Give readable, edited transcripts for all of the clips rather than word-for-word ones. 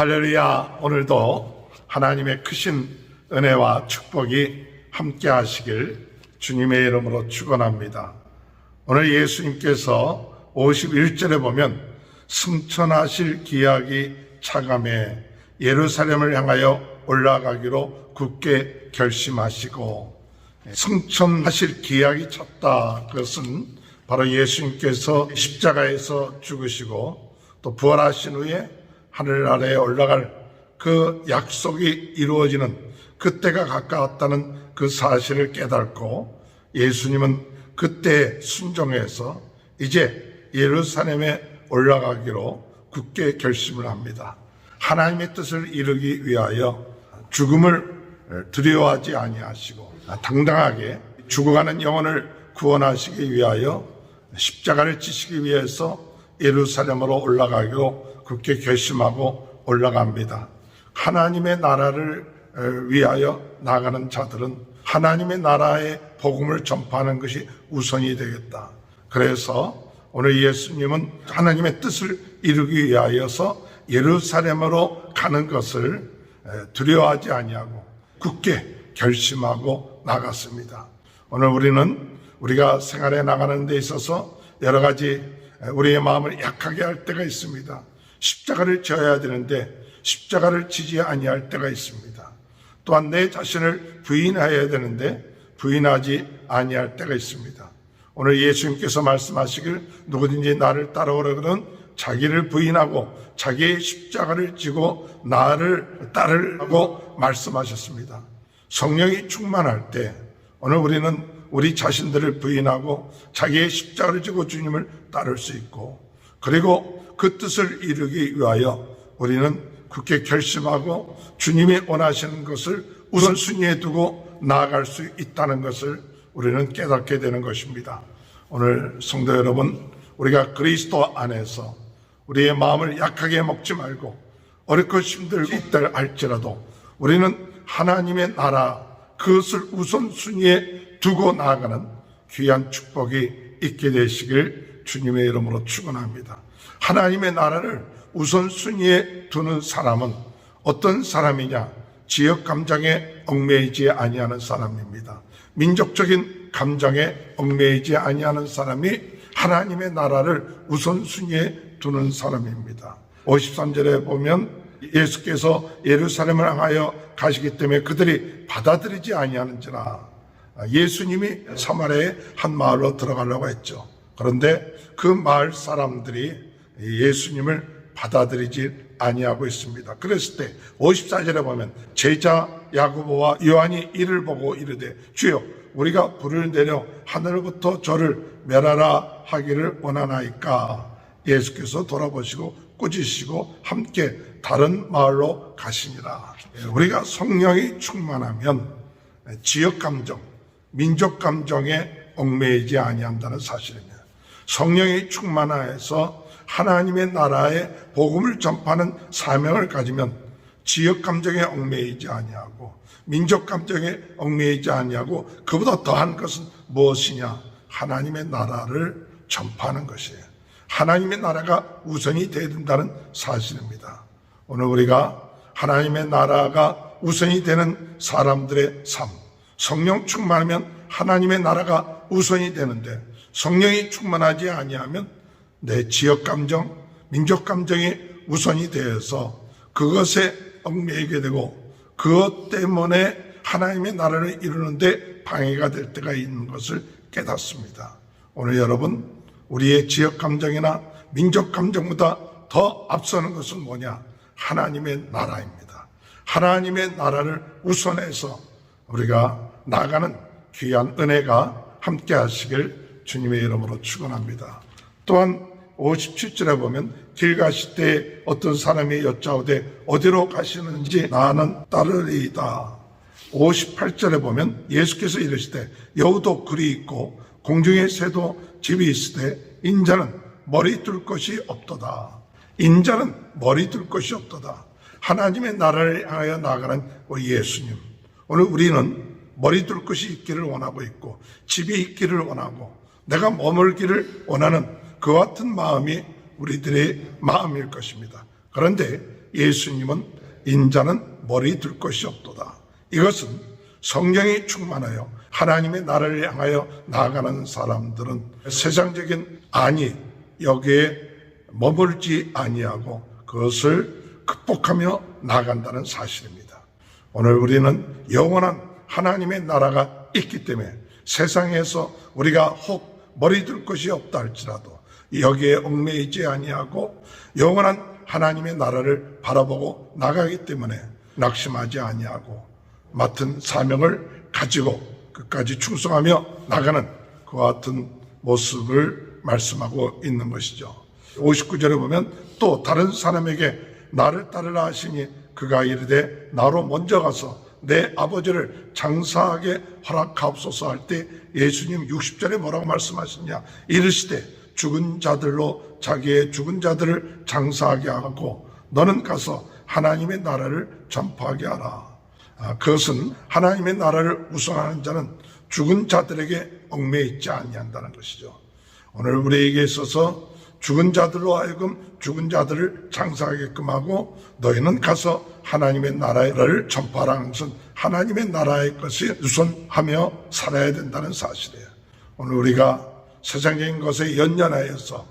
할렐루야. 오늘도 하나님의 크신 은혜와 축복이 함께 하시길 주님의 이름으로 축원합니다. 오늘 예수님께서 51절에 보면 승천하실 기약이 차감해 예루살렘을 향하여 올라가기로 굳게 결심하시고, 승천하실 기약이 찼다. 그것은 바로 예수님께서 십자가에서 죽으시고 또 부활하신 후에 하늘나라에 올라갈 그 약속이 이루어지는 그때가 가까웠다는 그 사실을 깨닫고, 예수님은 그때 순종해서 이제 예루살렘에 올라가기로 굳게 결심을 합니다. 하나님의 뜻을 이루기 위하여 죽음을 두려워하지 아니하시고 당당하게 죽어가는 영혼을 구원하시기 위하여 십자가를 지시기 위해서 예루살렘으로 올라가기로 굳게 결심하고 올라갑니다. 하나님의 나라를 위하여 나가는 자들은 하나님의 나라의 복음을 전파하는 것이 우선이 되겠다. 그래서 오늘 예수님은 하나님의 뜻을 이루기 위하여서 예루살렘으로 가는 것을 두려워하지 아니하고 굳게 결심하고 나갔습니다. 오늘 우리가 생활에 나가는 데 있어서 여러 가지 우리의 마음을 약하게 할 때가 있습니다. 십자가를 져야 되는데 십자가를 지지 아니할 때가 있습니다. 또한 내 자신을 부인해야 되는데 부인하지 아니할 때가 있습니다. 오늘 예수님께서 말씀하시길 누구든지 나를 따라오려거든 자기를 부인하고 자기의 십자가를 지고 나를 따르라고 말씀하셨습니다. 성령이 충만할 때 오늘 우리는 우리 자신들을 부인하고 자기의 십자가를 지고 주님을 따를 수 있고, 그리고 그 뜻을 이루기 위하여 우리는 굳게 결심하고 주님이 원하시는 것을 우선순위에 두고 나아갈 수 있다는 것을 우리는 깨닫게 되는 것입니다. 오늘 성도 여러분, 우리가 그리스도 안에서 우리의 마음을 약하게 먹지 말고 어렵고 힘들고 있다 할지라도 우리는 하나님의 나라, 그것을 우선순위에 두고 나아가는 귀한 축복이 있게 되시길 주님의 이름으로 축원합니다. 하나님의 나라를 우선순위에 두는 사람은 어떤 사람이냐? 지역 감정에 얽매이지 아니하는 사람입니다. 민족적인 감정에 얽매이지 아니하는 사람이 하나님의 나라를 우선순위에 두는 사람입니다. 53절에 보면 예수께서 예루살렘을 향하여 가시기 때문에 그들이 받아들이지 아니하는지라. 예수님이 사마리아의 한 마을로 들어가려고 했죠. 그런데 그 마을 사람들이 예수님을 받아들이지 아니하고 있습니다. 그랬을 때 54절에 보면 제자 야고보와 요한이 이를 보고 이르되 주여 우리가 불을 내려 하늘부터 저를 멸하라 하기를 원하나이까. 예수께서 돌아보시고 꾸짖으시고 함께 다른 마을로 가시니라. 우리가 성령이 충만하면 지역 감정, 민족 감정에 얽매이지 아니한다는 사실입니다. 성령이 충만해서 하나님의 나라의 복음을 전파하는 사명을 가지면 지역 감정에 얽매이지 아니하고 민족 감정에 얽매이지 아니하고 그보다 더한 것은 무엇이냐? 하나님의 나라를 전파하는 것이에요. 하나님의 나라가 우선이 되어야 된다는 사실입니다. 오늘 우리가 하나님의 나라가 우선이 되는 사람들의 삶, 성령 충만하면 하나님의 나라가 우선이 되는데 성령이 충만하지 아니하면 내 지역 감정, 민족 감정이 우선이 되어서 그것에 얽매이게 되고 그것 때문에 하나님의 나라를 이루는데 방해가 될 때가 있는 것을 깨닫습니다. 오늘 여러분, 우리의 지역 감정이나 민족 감정보다 더 앞서는 것은 뭐냐? 하나님의 나라입니다. 하나님의 나라를 우선해서 우리가 나가는 귀한 은혜가 함께 하시길 주님의 이름으로 축원합니다. 또한 57절에 보면 길 가실 때 어떤 사람이 여짜오되 어디로 가시는지 나는 따르리이다. 58절에 보면 예수께서 이르시되 여우도 굴이 있고 공중의 새도 집이 있으되 인자는 머리 둘 것이 없도다. 인자는 머리 둘 것이 없도다. 하나님의 나라를 향하여 나아가는 우리 예수님, 오늘 우리는 머리 둘 것이 있기를 원하고 있고 집이 있기를 원하고 내가 머물기를 원하는 그 같은 마음이 우리들의 마음일 것입니다. 그런데 예수님은 인자는 머리 둘 것이 없도다. 이것은 성령이 충만하여 하나님의 나라를 향하여 나아가는 사람들은 세상적인 안이 여기에 머물지 아니하고 그것을 극복하며 나아간다는 사실입니다. 오늘 우리는 영원한 하나님의 나라가 있기 때문에 세상에서 우리가 혹 머리 둘 것이 없다 할지라도 여기에 얽매이지 아니하고 영원한 하나님의 나라를 바라보고 나가기 때문에 낙심하지 아니하고 맡은 사명을 가지고 끝까지 충성하며 나가는 그와 같은 모습을 말씀하고 있는 것이죠. 59절에 보면 또 다른 사람에게 나를 따르라 하시니 그가 이르되 나로 먼저 가서 내 아버지를 장사하게 허락하옵소서 할 때 예수님 60절에 뭐라고 말씀하시냐, 이르시되 죽은 자들로 자기의 죽은 자들을 장사하게 하고 너는 가서 하나님의 나라를 전파하게 하라. 그것은 하나님의 나라를 우선하는 자는 죽은 자들에게 얽매여 있지 아니한다는 것이죠. 오늘 우리에게 있어서 죽은 자들로 하여금 죽은 자들을 장사하게끔 하고 너희는 가서 하나님의 나라를 전파하라는 것은 하나님의 나라의 것이 우선하며 살아야 된다는 사실이에요. 오늘 우리가 세상적인 것에 연연하여서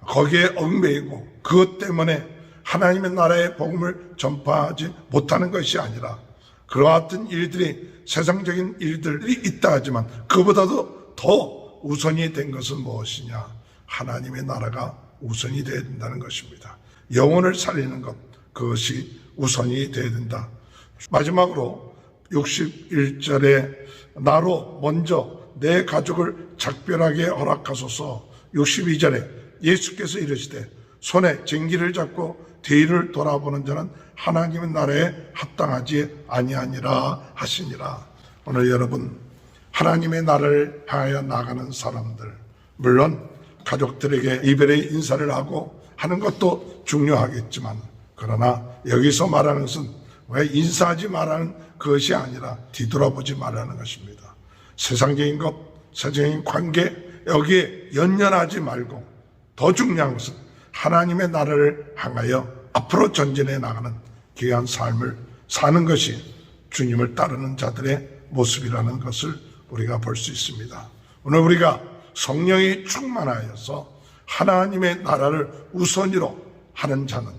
거기에 얽매이고 그것 때문에 하나님의 나라의 복음을 전파하지 못하는 것이 아니라 그와 같은 일들이 세상적인 일들이 있다 하지만 그보다도 더 우선이 된 것은 무엇이냐? 하나님의 나라가 우선이 되어야 된다는 것입니다. 영혼을 살리는 것, 그것이 우선이 되어야 된다. 마지막으로 61절에 나로 먼저 내 가족을 작별하게 허락하소서. 62절에 예수께서 이르시되 손에 쟁기를 잡고 뒤를 돌아보는 자는 하나님의 나라에 합당하지 아니하니라 하시니라. 오늘 여러분, 하나님의 나라를 향하여 나가는 사람들, 물론 가족들에게 이별의 인사를 하고 하는 것도 중요하겠지만, 그러나 여기서 말하는 것은 왜 인사하지 말라는 것이 아니라 뒤돌아보지 말라는 것입니다. 세상적인 것, 세상적인 관계, 여기에 연연하지 말고 더 중요한 것은 하나님의 나라를 향하여 앞으로 전진해 나가는 귀한 삶을 사는 것이 주님을 따르는 자들의 모습이라는 것을 우리가 볼 수 있습니다. 오늘 우리가 성령이 충만하여서 하나님의 나라를 우선으로 하는 자는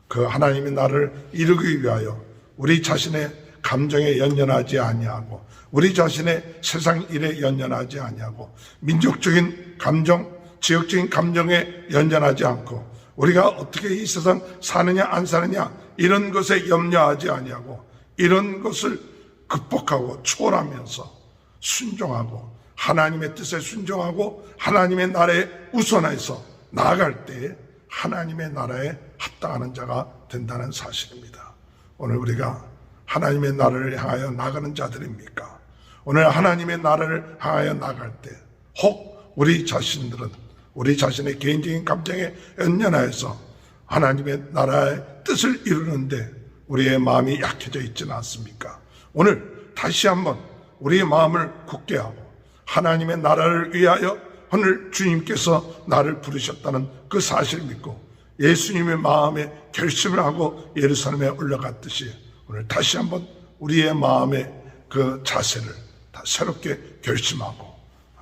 그 하나님의 나라를 이루기 위하여 우리 자신의 감정에 연연하지 아니하고 우리 자신의 세상 일에 연연하지 아니하고 민족적인 감정, 지역적인 감정에 연연하지 않고 우리가 어떻게 이 세상 사느냐 안 사느냐 이런 것에 염려하지 아니하고 이런 것을 극복하고 초월하면서 순종하고 하나님의 뜻에 순종하고 하나님의 나라에 우선해서 나아갈 때 하나님의 나라에 합당하는 자가 된다는 사실입니다. 오늘 우리가 하나님의 나라를 향하여 나가는 자들입니까? 오늘 하나님의 나라를 향하여 나갈 때 혹 우리 자신들은 우리 자신의 개인적인 감정에 연연하여서 하나님의 나라의 뜻을 이루는데 우리의 마음이 약해져 있지는 않습니까? 오늘 다시 한번 우리의 마음을 굳게 하고 하나님의 나라를 위하여 오늘 주님께서 나를 부르셨다는 그 사실을 믿고 예수님의 마음에 결심을 하고 예루살렘에 올라갔듯이 오늘 다시 한번 우리의 마음의 그 자세를 다 새롭게 결심하고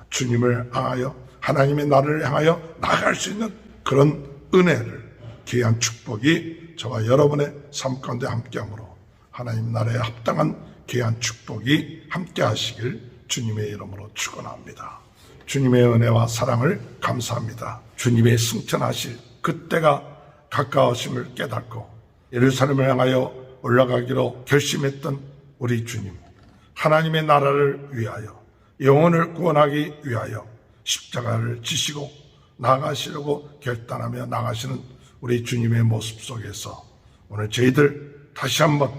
주님을 향하여 하나님의 나라를 향하여 나아갈 수 있는 그런 은혜를, 귀한 축복이 저와 여러분의 삶 가운데 함께하므로 하나님 나라에 합당한 귀한 축복이 함께 하시길 주님의 이름으로 축원합니다. 주님의 은혜와 사랑을 감사합니다. 주님의 승천하실 그때가 가까우심을 깨닫고 예루살렘을 향하여 올라가기로 결심했던 우리 주님, 하나님의 나라를 위하여 영혼을 구원하기 위하여 십자가를 지시고 나가시려고 결단하며 나가시는 우리 주님의 모습 속에서 오늘 저희들 다시 한번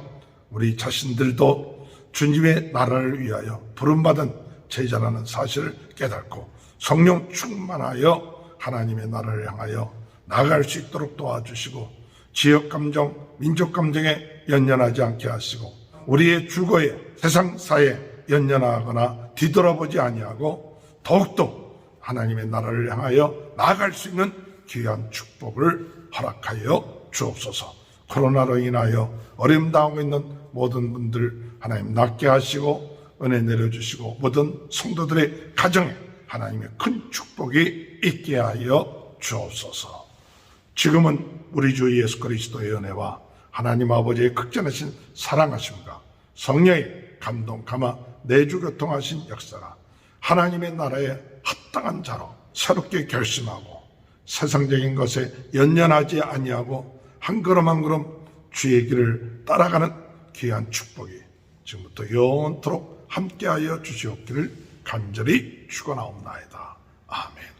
우리 자신들도 주님의 나라를 위하여 부름받은 제자라는 사실을 깨닫고 성령 충만하여 하나님의 나라를 향하여 나아갈 수 있도록 도와주시고 지역감정, 민족감정에 연연하지 않게 하시고 우리의 주거에 세상사에 연연하거나 뒤돌아보지 아니하고 더욱더 하나님의 나라를 향하여 나아갈 수 있는 귀한 축복을 허락하여 주옵소서. 코로나로 인하여 어려움 당하고 있는 모든 분들 하나님 낫게 하시고 은혜 내려주시고 모든 성도들의 가정에 하나님의 큰 축복이 있게 하여 주옵소서. 지금은 우리 주 예수 그리스도의 은혜와 하나님 아버지의 극진하신 사랑하심과 성령의 감동 감화 내주 교통하신 역사가 하나님의 나라에 합당한 자로 새롭게 결심하고 세상적인 것에 연연하지 아니하고 한 걸음 한 걸음 주의 길을 따라가는 귀한 축복이 지금부터 영원토록 함께하여 주시옵기를 간절히 축원하옵나이다. 아멘.